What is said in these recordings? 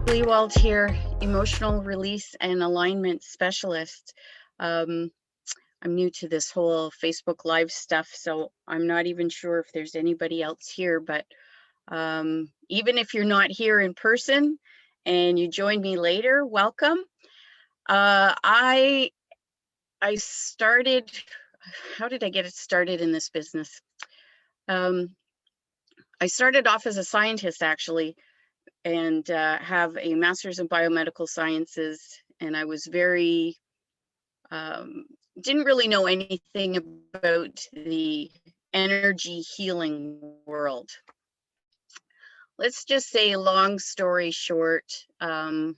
Lehwald here, emotional release and alignment specialist. I'm new to this whole Facebook Live stuff, so I'm not even sure if there's anybody else here, but even if you're not here in person and you join me later, welcome. I started, how did I get it started in this business? I started off as a scientist, actually, and have a master's in biomedical sciences. And I was very, didn't really know anything about the energy healing world. Let's just say, long story short, I've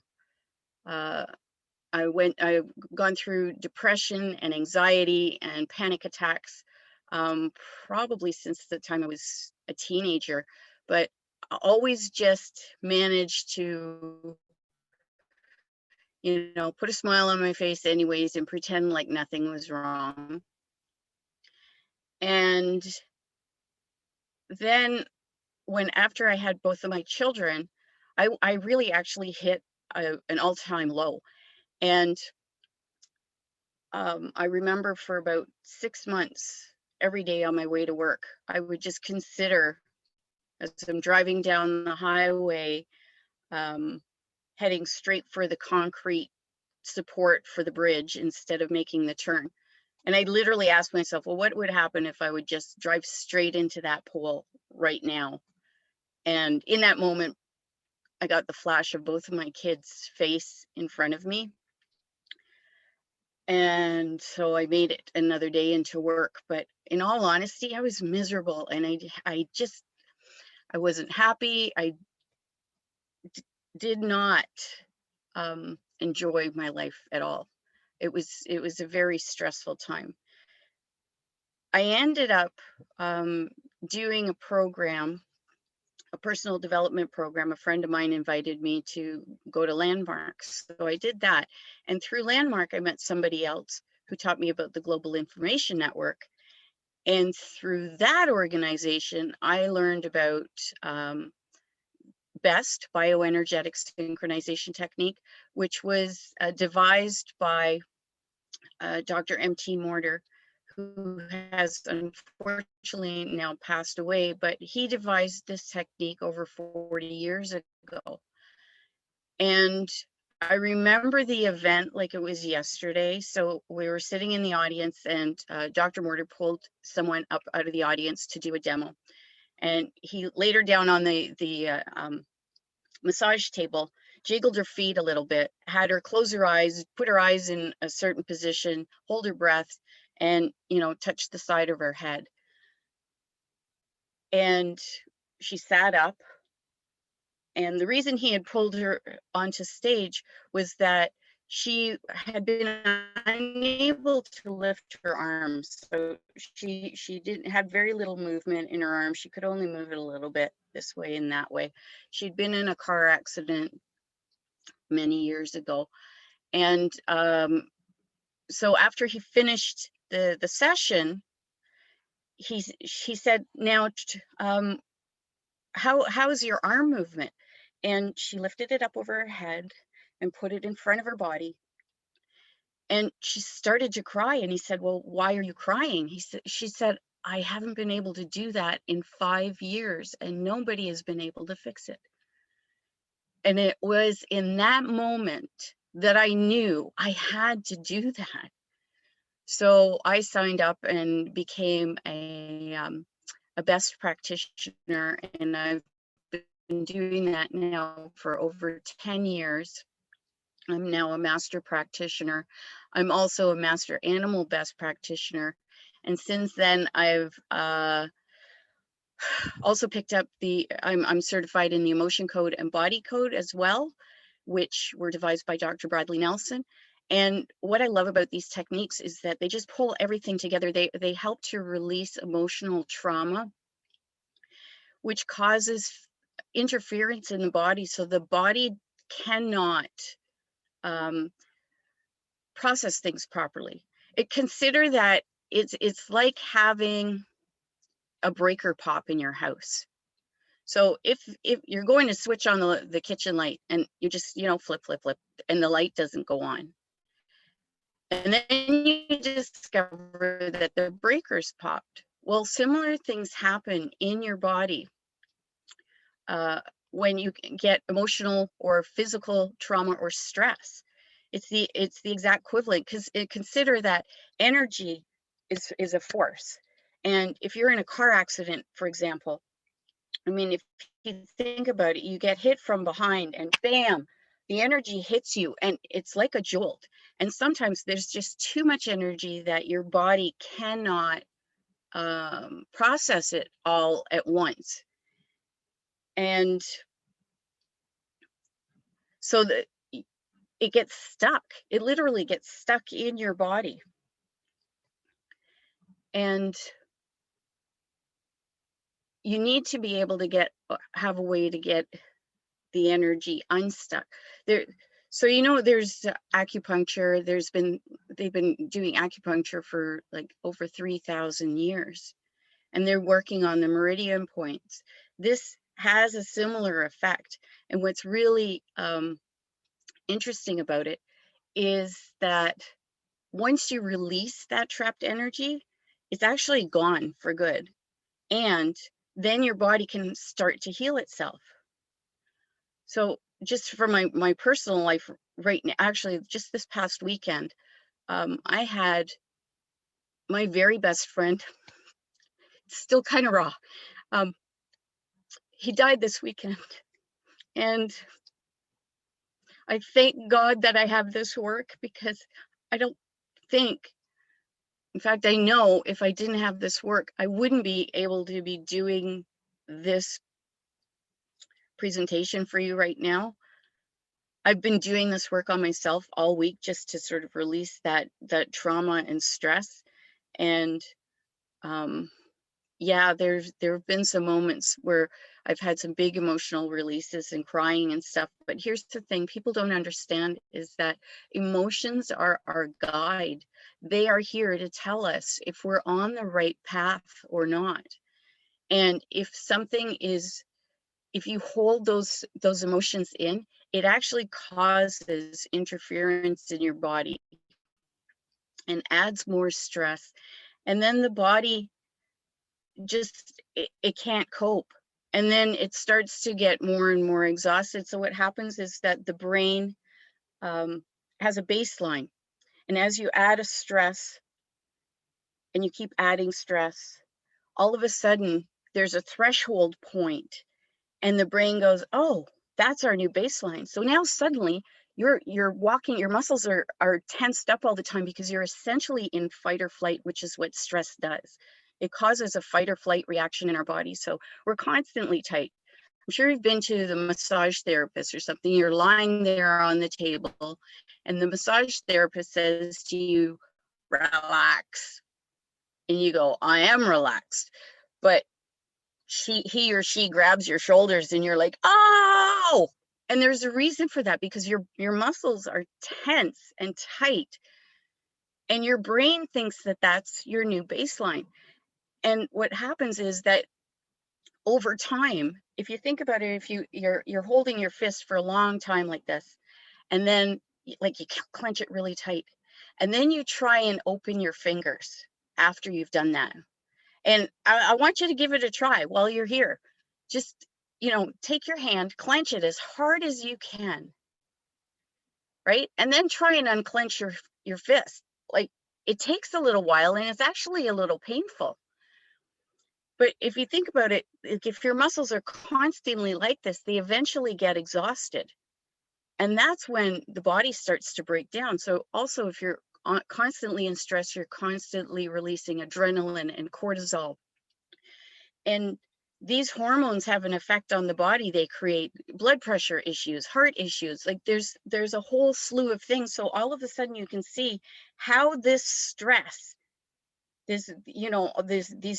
gone through depression and anxiety and panic attacks, probably since the time I was a teenager, but always just managed to, put a smile on my face anyways and pretend like nothing was wrong. And then after I had both of my children, I really actually hit an all-time low. And I remember for about 6 months, every day on my way to work, I would just consider, as I'm driving down the highway, heading straight for the concrete support for the bridge instead of making the turn. And I literally asked myself, well, what would happen if I would just drive straight into that pole right now? And in that moment, I got the flash of both of my kids' face in front of me. And so I made it another day into work. But in all honesty, I was miserable, and I wasn't happy. I did not enjoy my life at all. It was a very stressful time. I ended up doing a program, a personal development program. A friend of mine invited me to go to Landmarks. So I did that. And through Landmark, I met somebody else who taught me about the Global Information Network. And through that organization, I learned about B.E.S.T bioenergetic synchronization technique, which was devised by Dr. M.T. Mortar, who has unfortunately now passed away, but he devised this technique over 40 years ago. And I remember the event like it was yesterday. So we were sitting in the audience, and Dr. Mortar pulled someone up out of the audience to do a demo. And he laid her down on the massage table, jiggled her feet a little bit, had her close her eyes, put her eyes in a certain position, hold her breath, and, touch the side of her head. And she sat up. And the reason he had pulled her onto stage was that she had been unable to lift her arms. So she didn't have very little movement in her arms. She could only move it a little bit this way and that way. She'd been in a car accident many years ago. And so after he finished the session, she said, now, how's your arm movement? And she lifted it up over her head and put it in front of her body. And she started to cry. And he said, well, why are you crying? She said, I haven't been able to do that in 5 years, and nobody has been able to fix it. And it was in that moment that I knew I had to do that. So I signed up and became a B.E.S.T practitioner, and I've been doing that now for over 10 years. I'm now a Master Practitioner. I'm also a Master Animal B.E.S.T practitioner. And since then, I've also picked up I'm certified in the Emotion Code and Body Code as well, which were devised by Dr. Bradley Nelson. And what I love about these techniques is that they just pull everything together. They help to release emotional trauma, which causes interference in the body, so the body cannot process things properly. Consider that it's like having a breaker pop in your house. So if you're going to switch on the kitchen light and you just, flip, flip, flip, and the light doesn't go on. And then you discover that the breaker's popped. Well, similar things happen in your body uh, when you get emotional or physical trauma or stress. It's the exact equivalent, because consider that energy is a force. And if you're in a car accident, for example, I mean, if you think about it, you get hit from behind and bam, the energy hits you and it's like a jolt. And sometimes there's just too much energy that your body cannot process it all at once. And so that it gets stuck. It literally gets stuck in your body. And you need to be able to have a way to get the energy unstuck there. So there's acupuncture. They've been doing acupuncture for like over 3,000 years, and they're working on the meridian points. This has a similar effect, and what's really interesting about it is that once you release that trapped energy, it's actually gone for good, and then your body can start to heal itself. So just for my personal life right now, actually just this past weekend, I had my very best friend, still kind of raw. Um, he died this weekend, and I thank God that I have this work, because I don't think, in fact, I know if I didn't have this work, I wouldn't be able to be doing this presentation for you right now. I've been doing this work on myself all week just to sort of release that trauma and stress. And yeah, there have been some moments where I've had some big emotional releases and crying and stuff. But here's the thing people don't understand is that emotions are our guide. They are here to tell us if we're on the right path or not. And if you hold those emotions in, it actually causes interference in your body and adds more stress. And then the body just it can't cope, and then it starts to get more and more exhausted. So what happens is that the brain has a baseline, and as you add a stress and you keep adding stress, all of a sudden there's a threshold point, and the brain goes, oh, that's our new baseline. So now suddenly you're walking, your muscles are tensed up all the time, because you're essentially in fight or flight, which is what stress does. It causes a fight or flight reaction in our body. So we're constantly tight. I'm sure you've been to the massage therapist or something. You're lying there on the table, and the massage therapist says to you, relax. And you go, I am relaxed. But he or she grabs your shoulders and you're like, oh, and there's a reason for that, because your muscles are tense and tight, and your brain thinks that that's your new baseline. And what happens is that over time, if you think about it, if you're holding your fist for a long time like this, and then like you clench it really tight, and then you try and open your fingers after you've done that. And I want you to give it a try while you're here. Just, take your hand, clench it as hard as you can, right? And then try and unclench your fist. Like, it takes a little while, and it's actually a little painful. But if you think about it, if your muscles are constantly like this, they eventually get exhausted. And that's when the body starts to break down. So also, if you're constantly in stress, you're constantly releasing adrenaline and cortisol. And these hormones have an effect on the body. They create blood pressure issues, heart issues. Like there's a whole slew of things. So all of a sudden you can see how this stress, these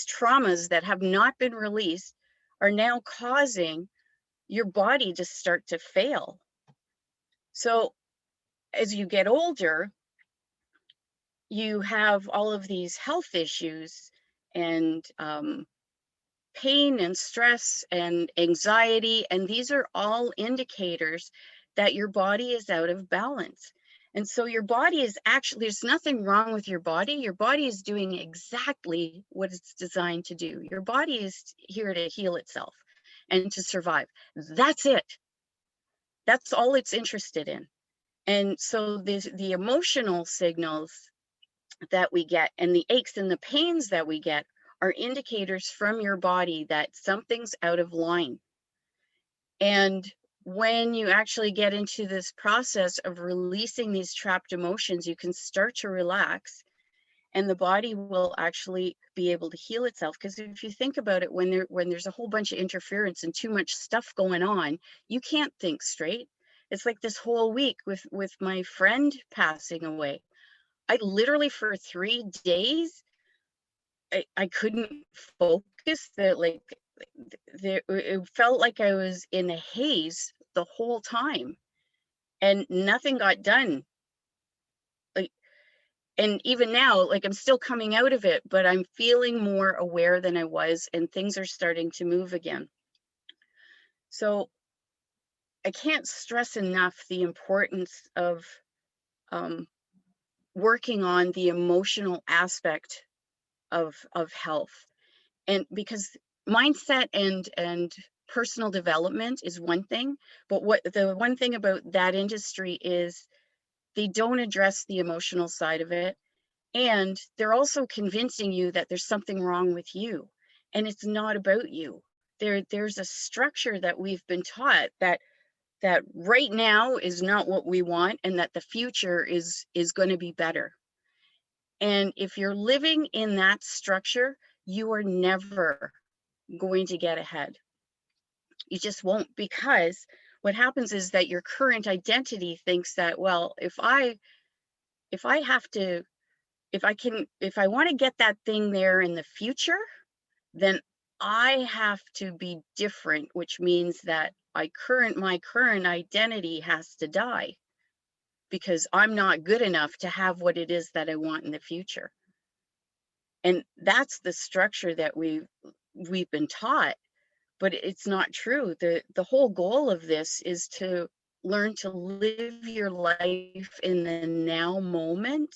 traumas that have not been released are now causing your body to start to fail. So as you get older, you have all of these health issues, and pain and stress and anxiety, and these are all indicators that your body is out of balance. And so your body is actually, there's nothing wrong with your body. Your body is doing exactly what it's designed to do. Your body is here to heal itself and to survive. That's it. That's all it's interested in. And so the emotional signals that we get and the aches and the pains that we get are indicators from your body that something's out of line. And when you actually get into this process of releasing these trapped emotions, you can start to relax and the body will actually be able to heal itself. Because if you think about it, when there's a whole bunch of interference and too much stuff going on, you can't think straight. It's like this whole week with my friend passing away. I literally for 3 days, I couldn't focus. That like it felt like I was in a haze the whole time, and nothing got done. Like, and even now, like I'm still coming out of it, but I'm feeling more aware than I was, and things are starting to move again. So I can't stress enough the importance of um, working on the emotional aspect of health. And because mindset and personal development is one thing, but what the one thing about that industry is they don't address the emotional side of it, and they're also convincing you that there's something wrong with you, and it's not about you. There's a structure that we've been taught that right now is not what we want, and that the future is going to be better. And if you're living in that structure, you are never going to get ahead. You just won't, because what happens is that your current identity thinks that, well, if I have to, if I want to get that thing there in the future, then I have to be different, which means that my current identity has to die because I'm not good enough to have what it is that I want in the future. And that's the structure that we've been taught, but it's not true. The whole goal of this is to learn to live your life in the now moment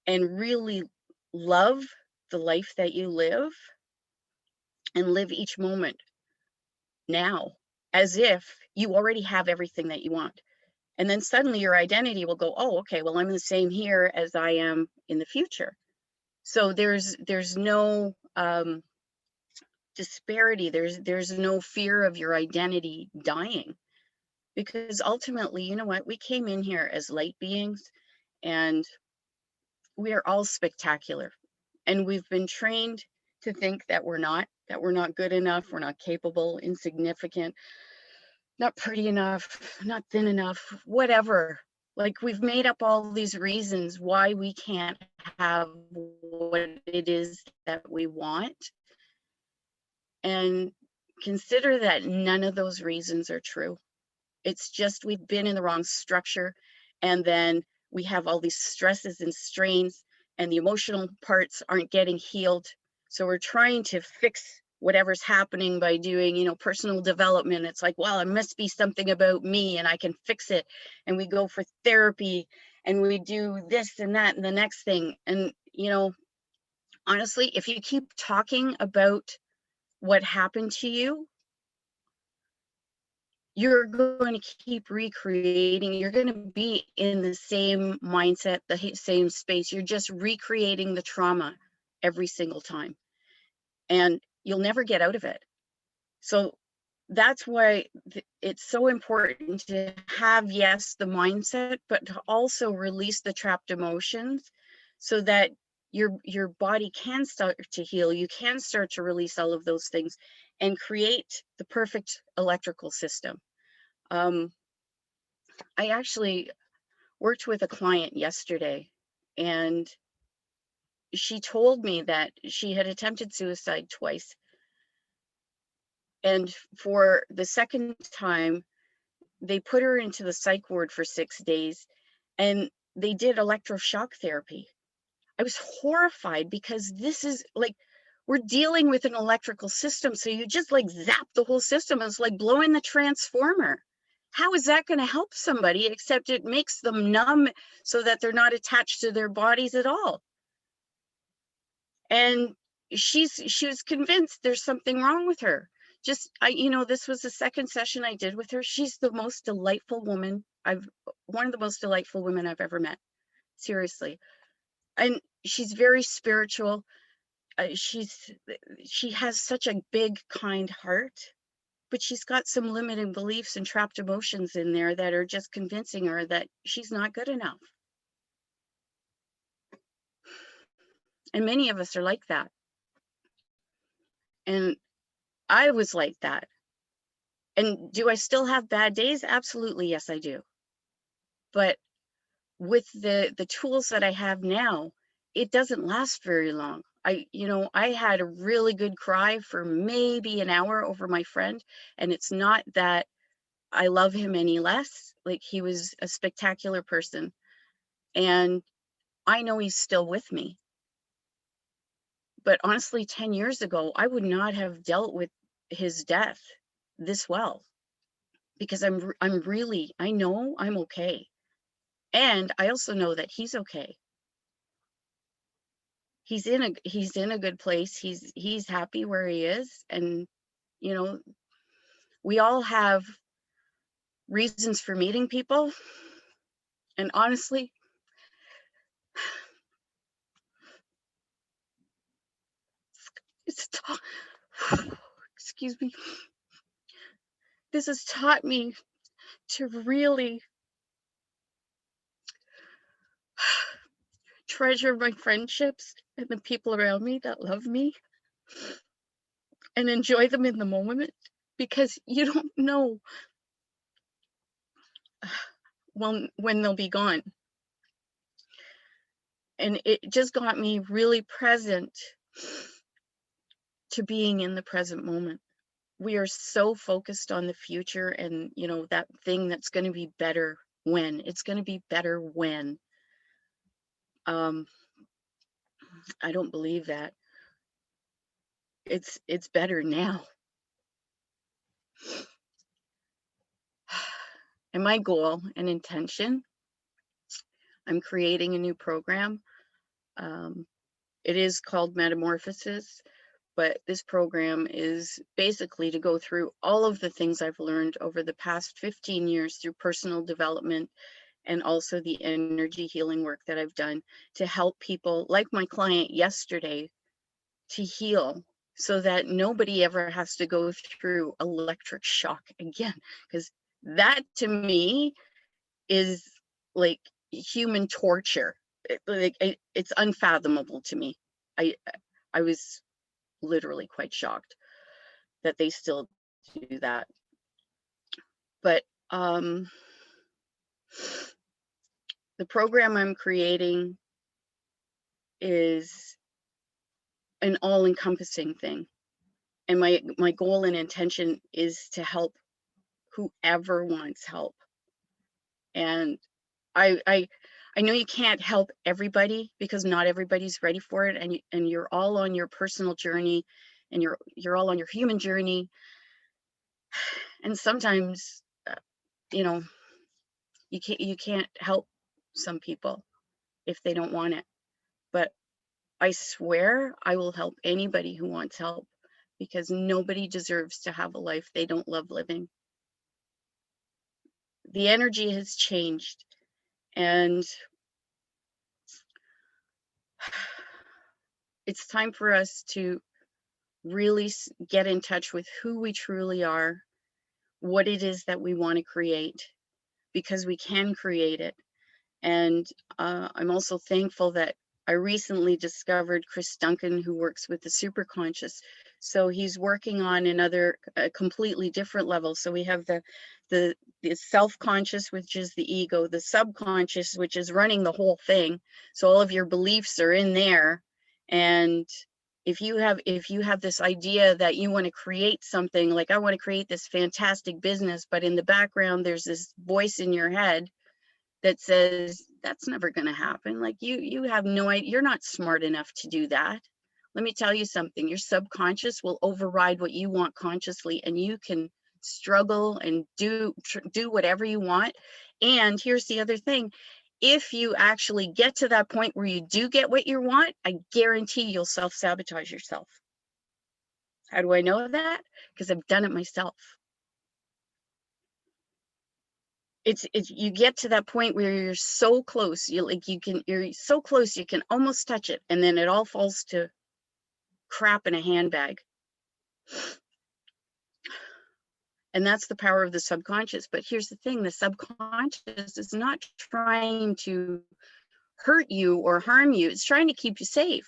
and really love the life that you live and live each moment now as if you already have everything that you want. And then suddenly your identity will go, oh, okay, well, I'm the same here as I am in the future. So there's no disparity. There's no fear of your identity dying, because ultimately, you know what, we came in here as light beings, and we are all spectacular, and we've been trained to think that we're not good enough, we're not capable, insignificant, not pretty enough, not thin enough, whatever. Like, we've made up all these reasons why we can't have what it is that we want. And consider that none of those reasons are true. It's just we've been in the wrong structure, and then we have all these stresses and strains, and the emotional parts aren't getting healed. So we're trying to fix whatever's happening by doing, personal development. It's like, well, it must be something about me and I can fix it. And we go for therapy and we do this and that and the next thing. And, honestly, if you keep talking about what happened to you, you're going to keep recreating. You're going to be in the same mindset, the same space. You're just recreating the trauma every single time, and you'll never get out of it. So that's why it's so important to have, yes, the mindset, but to also release the trapped emotions so that your body can start to heal. You can start to release all of those things and create the perfect electrical system. I actually worked with a client yesterday, and she told me that she had attempted suicide twice. And for the second time, they put her into the psych ward for 6 days, and they did electroshock therapy. I was horrified because this is like, we're dealing with an electrical system. So you just like zap the whole system. It's like blowing the transformer. How is that going to help somebody, except it makes them numb so that they're not attached to their bodies at all? And she was convinced there's something wrong with her. This was the second session I did with her. She's the most delightful woman. One of the most delightful women I've ever met. Seriously. And she's very spiritual. She has such a big, kind heart, but she's got some limiting beliefs and trapped emotions in there that are just convincing her that she's not good enough. And many of us are like that. And I was like that. And do I still have bad days? Absolutely, yes, I do. But with the tools that I have now, it doesn't last very long. I had a really good cry for maybe an hour over my friend, and it's not that I love him any less. Like, he was a spectacular person, and I know he's still with me. But honestly, 10 years ago, I would not have dealt with his death this well, because I know I'm okay. And I also know that he's okay. He's in a good place. He's happy where he is. And, we all have reasons for meeting people. And honestly, excuse me, this has taught me to really treasure my friendships and the people around me that love me, and enjoy them in the moment, because you don't know when they'll be gone. And it just got me really present to being in the present moment. We are so focused on the future and, that thing that's going to be better when. It's going to be better when. I don't believe that. It's better now. And my goal and intention, I'm creating a new program. It is called Metamorphosis, but this program is basically to go through all of the things I've learned over the past 15 years through personal development, and also the energy healing work that I've done to help people like my client yesterday to heal, so that nobody ever has to go through electric shock again. Because that, to me, is like human torture. It's unfathomable to me. I was literally quite shocked that they still do that. But the program I'm creating is an all-encompassing thing. And my goal and intention is to help whoever wants help. And I know you can't help everybody, because not everybody's ready for it, and you're all on your personal journey, and you're all on your human journey. And sometimes you can't help some people if they don't want it. But I swear I will help anybody who wants help, because nobody deserves to have a life they don't love living. The energy has changed, and it's time for us to really get in touch with who we truly are, what it is that we want to create, because we can create it. And I'm also thankful that I recently discovered Chris Duncan, who works with the superconscious. So he's working on another completely different level. So we have the self-conscious, which is the ego, the subconscious, which is running the whole thing. So all of your beliefs are in there. And if you have this idea that you want to create something, like I want to create this fantastic business, but in the background there's this voice in your head that says that's never going to happen. Like you have no idea, you're not smart enough to do that. let me tell you something, your subconscious will override what you want consciously, and you can struggle and do whatever you want. And here's the other thing. If you actually get to that point where you do get what you want, I guarantee you'll self-sabotage yourself. How do I know that? Because I've done it myself. It's you get to that point where you're so close, you're so close you can almost touch it, and then it all falls to crap in a handbag. And that's the power of the subconscious. But here's the thing, the subconscious is not trying to hurt you or harm you. It's trying to keep you safe.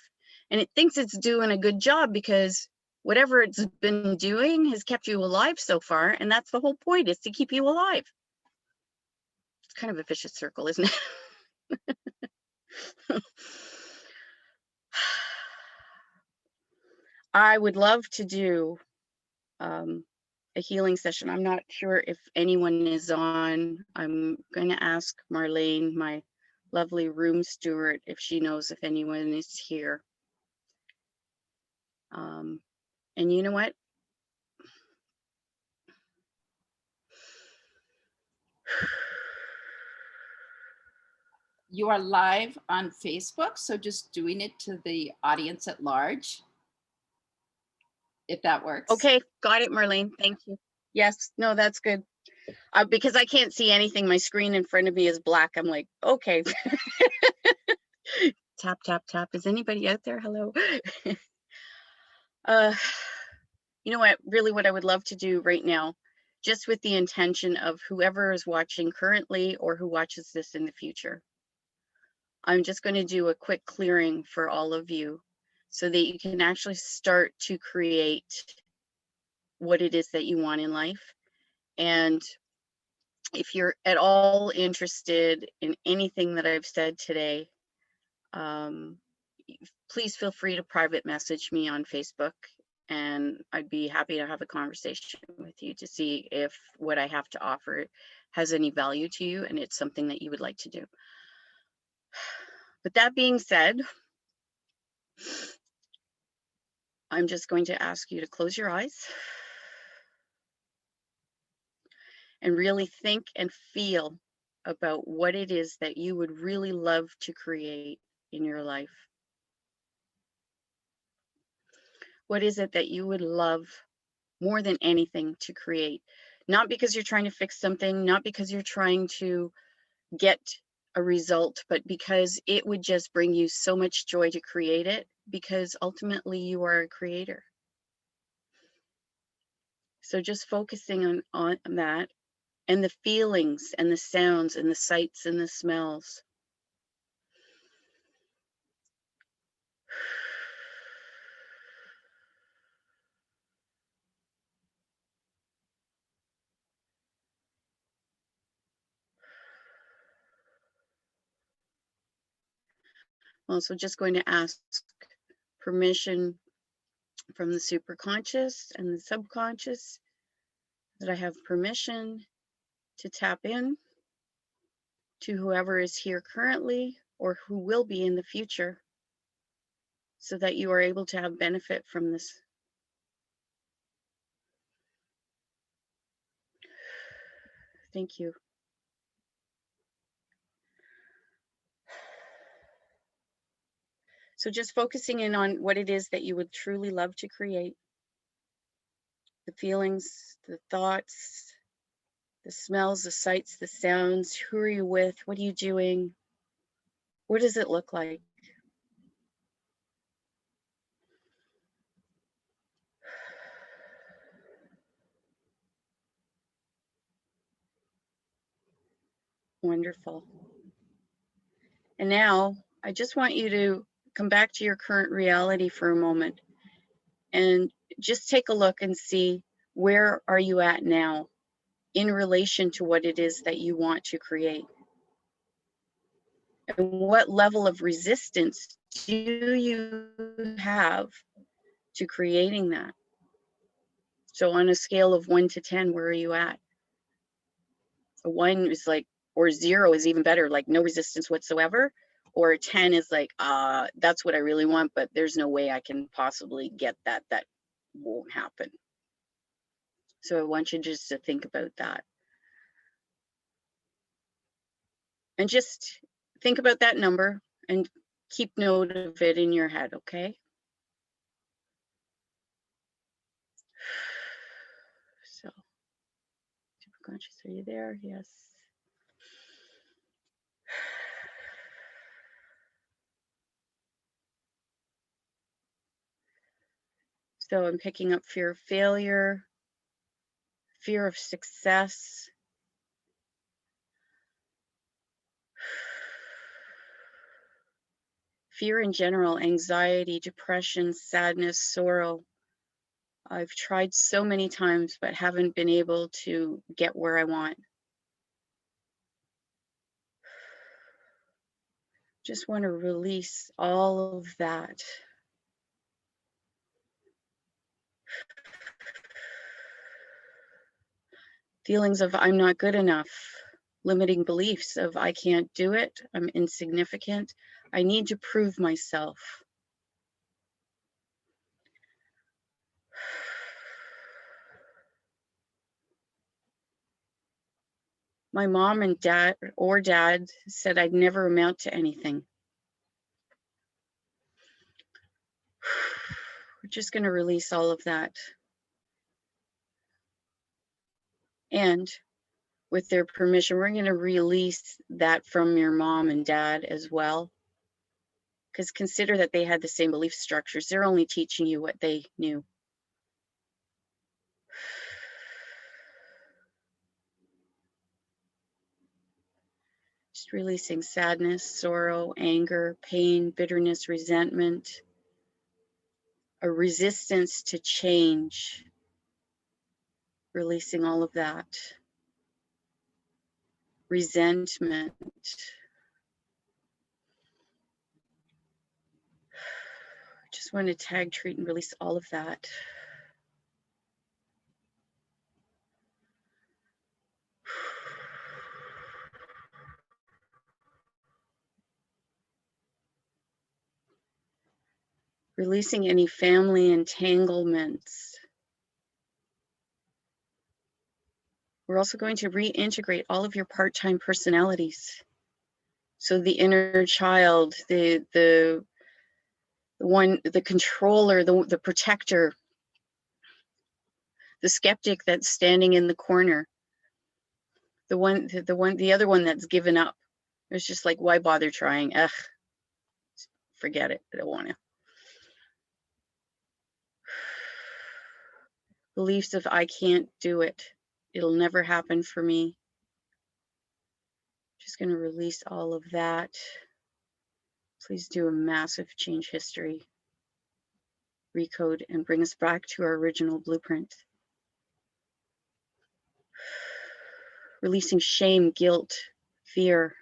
And it thinks it's doing a good job because whatever it's been doing has kept you alive so far. And that's the whole point, is to keep you alive. It's kind of a vicious circle, isn't it? I would love to do a healing session. I'm not sure if anyone is on. I'm going to ask Marlene, my lovely room steward, if she knows if anyone is here. And you know what? You are live on Facebook, so just doing it to the audience at large, if that works. Okay, got it, Marlene. Thank you. Yes, no, that's good. Because I can't see anything. My screen in front of me is black. I'm like, okay. Tap, tap, tap. Is anybody out there? Hello. You know what? Really, what I would love to do right now, just with the intention of whoever is watching currently or who watches this in the future, I'm just going to do a quick clearing for all of you so that you can actually start to create what it is that you want in life. And if you're at all interested in anything that I've said today, please feel free to private message me on Facebook, and I'd be happy to have a conversation with you to see if what I have to offer has any value to you and it's something that you would like to do. But that being said, I'm just going to ask you to close your eyes and really think and feel about what it is that you would really love to create in your life. What is it that you would love more than anything to create? Not because you're trying to fix something, not because you're trying to get a result, but because it would just bring you so much joy to create it, because ultimately you are a creator. So just focusing on that, and the feelings and the sounds and the sights and the smells. I'm also just going to ask permission from the superconscious and the subconscious that I have permission to tap in to whoever is here currently or who will be in the future, so that you are able to have benefit from this. Thank you. So just focusing in on what it is that you would truly love to create. The feelings, the thoughts, the smells, the sights, the sounds. Who are you with? What are you doing? What does it look like? Wonderful. And now I just want you to come back to your current reality for a moment and just take a look and see, where are you at now in relation to what it is that you want to create? And what level of resistance do you have to creating that? So on a scale of 1 to 10, where are you at? A 1 is like, or 0 is even better, like no resistance whatsoever, or a 10 is like, that's what I really want, but there's no way I can possibly get that. That won't happen. So I want you just to think about that. And just think about that number and keep note of it in your head, okay? So, superconscious, are you there? Yes. So I'm picking up fear of failure, fear of success, fear in general, anxiety, depression, sadness, sorrow. I've tried so many times, but haven't been able to get where I want. Just want to release all of that. Feelings of I'm not good enough, limiting beliefs of I can't do it, I'm insignificant, I need to prove myself. My mom and dad said I'd never amount to anything. We're just going to release all of that. And with their permission, we're going to release that from your mom and dad as well. Because consider that they had the same belief structures. They're only teaching you what they knew. Just releasing sadness, sorrow, anger, pain, bitterness, resentment, a resistance to change. Releasing all of that. Resentment. Just want to tag, treat, and release all of that. Releasing any family entanglements. We're also going to reintegrate all of your part-time personalities. So the inner child, the one, the controller, the protector, the skeptic that's standing in the corner, the other one that's given up. It's just like, why bother trying? Ugh, forget it. I don't want to. Beliefs of I can't do it. It'll never happen for me. Just going to release all of that. Please do a massive change history. Recode and bring us back to our original blueprint. Releasing shame, guilt, fear,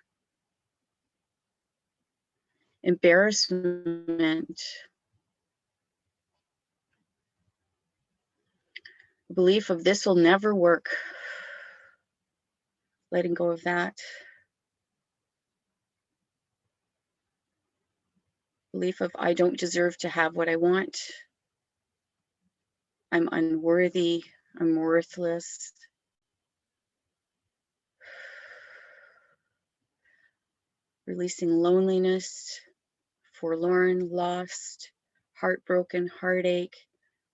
embarrassment, belief of this will never work. Letting go of that. Belief of I don't deserve to have what I want. I'm unworthy. I'm worthless. Releasing loneliness, forlorn, lost, heartbroken, heartache,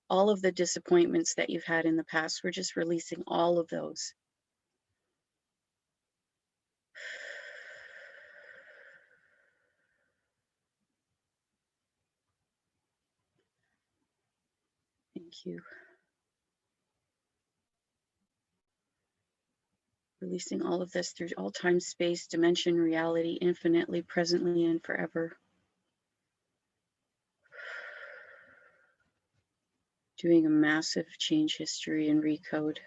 all of the disappointments that you've had in the past. We're just releasing all of those. Thank you. Releasing all of this through all time, space, dimension, reality, infinitely, presently, and forever. Doing a massive change history and recode.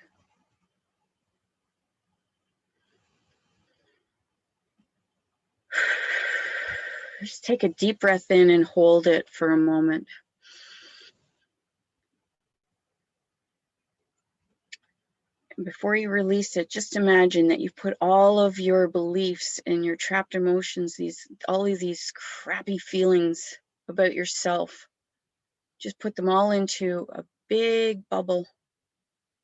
Just take a deep breath in and hold it for a moment. And before you release it, just imagine that you've put all of your beliefs and your trapped emotions, all of these crappy feelings about yourself, just put them all into a big bubble,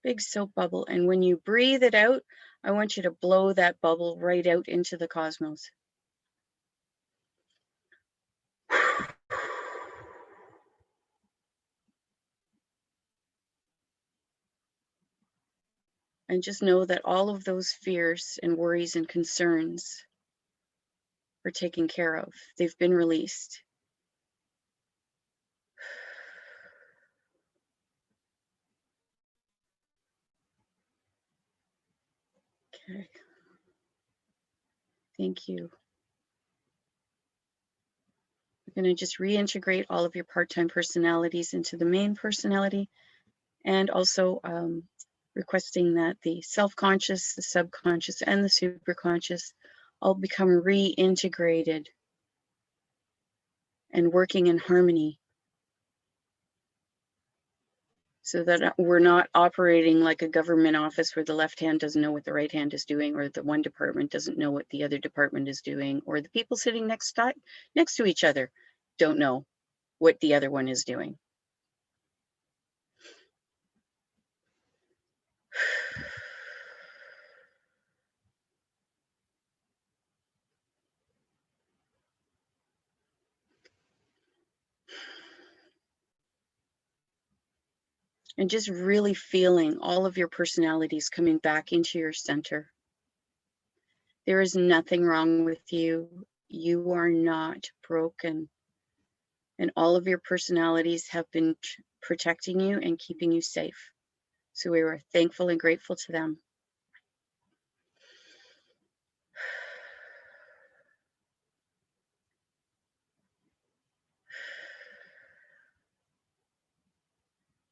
big soap bubble. And when you breathe it out, I want you to blow that bubble right out into the cosmos. And just know that all of those fears and worries and concerns are taken care of. They've been released. Okay. Thank you. We're going to just reintegrate all of your part-time personalities into the main personality, and also requesting that the self-conscious, the subconscious, and the superconscious all become reintegrated and working in harmony, so that we're not operating like a government office where the left hand doesn't know what the right hand is doing, or the one department doesn't know what the other department is doing, or the people sitting next to each other don't know what the other one is doing. And just really feeling all of your personalities coming back into your center. There is nothing wrong with you. You are not broken. And all of your personalities have been protecting you and keeping you safe. So we were thankful and grateful to them.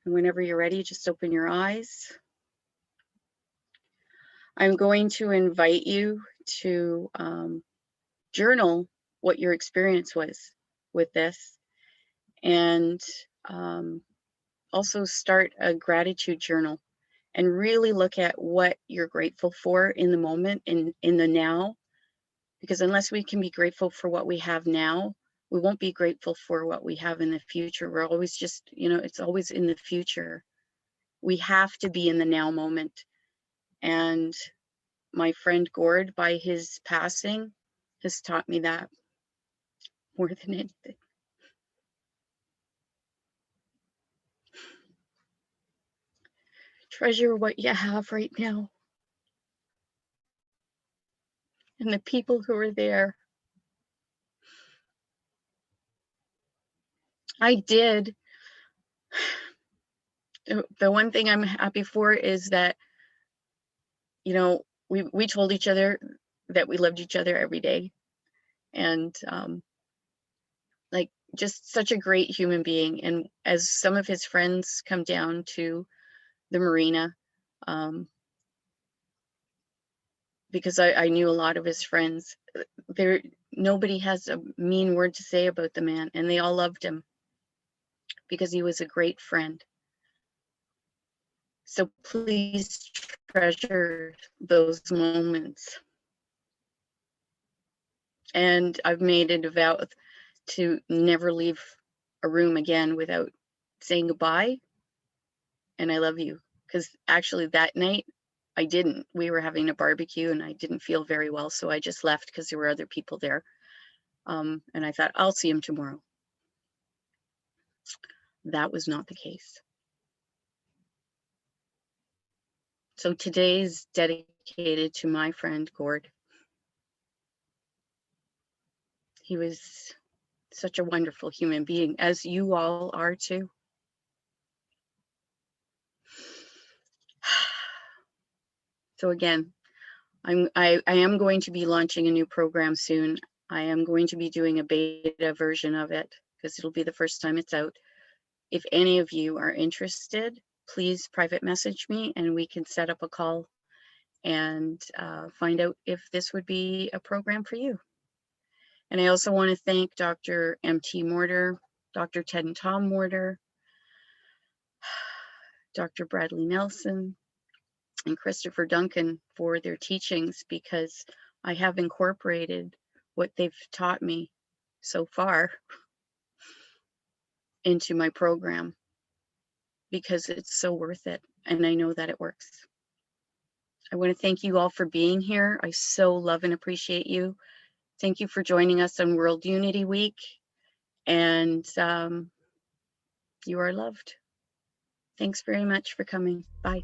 And whenever you're ready, just open your eyes. I'm going to invite you to journal what your experience was with this, and also start a gratitude journal, and really look at what you're grateful for in the moment, in the now, because unless we can be grateful for what we have now, we won't be grateful for what we have in the future. We're always just, it's always in the future. We have to be in the now moment. And my friend Gord, by his passing, has taught me that more than anything. Treasure what you have right now and the people who are there. I did. The one thing I'm happy for is that, we told each other that we loved each other every day. And like, just such a great human being. And as some of his friends come down to the marina, because I knew a lot of his friends, nobody has a mean word to say about the man, and they all loved him because he was a great friend. So please treasure those moments. And I've made it a vow to never leave a room again without saying goodbye and I love you. Because actually that night I didn't. We were having a barbecue and I didn't feel very well, so I just left because there were other people there. And I thought, I'll see him tomorrow. That was not the case. So today's dedicated to my friend Gord. He was such a wonderful human being, as you all are too. So again, I am going to be launching a new program soon. I am going to be doing a beta version of it because it'll be the first time it's out. If any of you are interested, please private message me and we can set up a call and find out if this would be a program for you. And I also want to thank Dr. M.T. Mortar, Dr. Ted and Tom Mortar, Dr. Bradley Nelson, and Christopher Duncan for their teachings, because I have incorporated what they've taught me so far into my program because it's so worth it. And I know that it works. I want to thank you all for being here. I so love and appreciate you. Thank you for joining us on World Unity Week. And you are loved. Thanks very much for coming. Bye.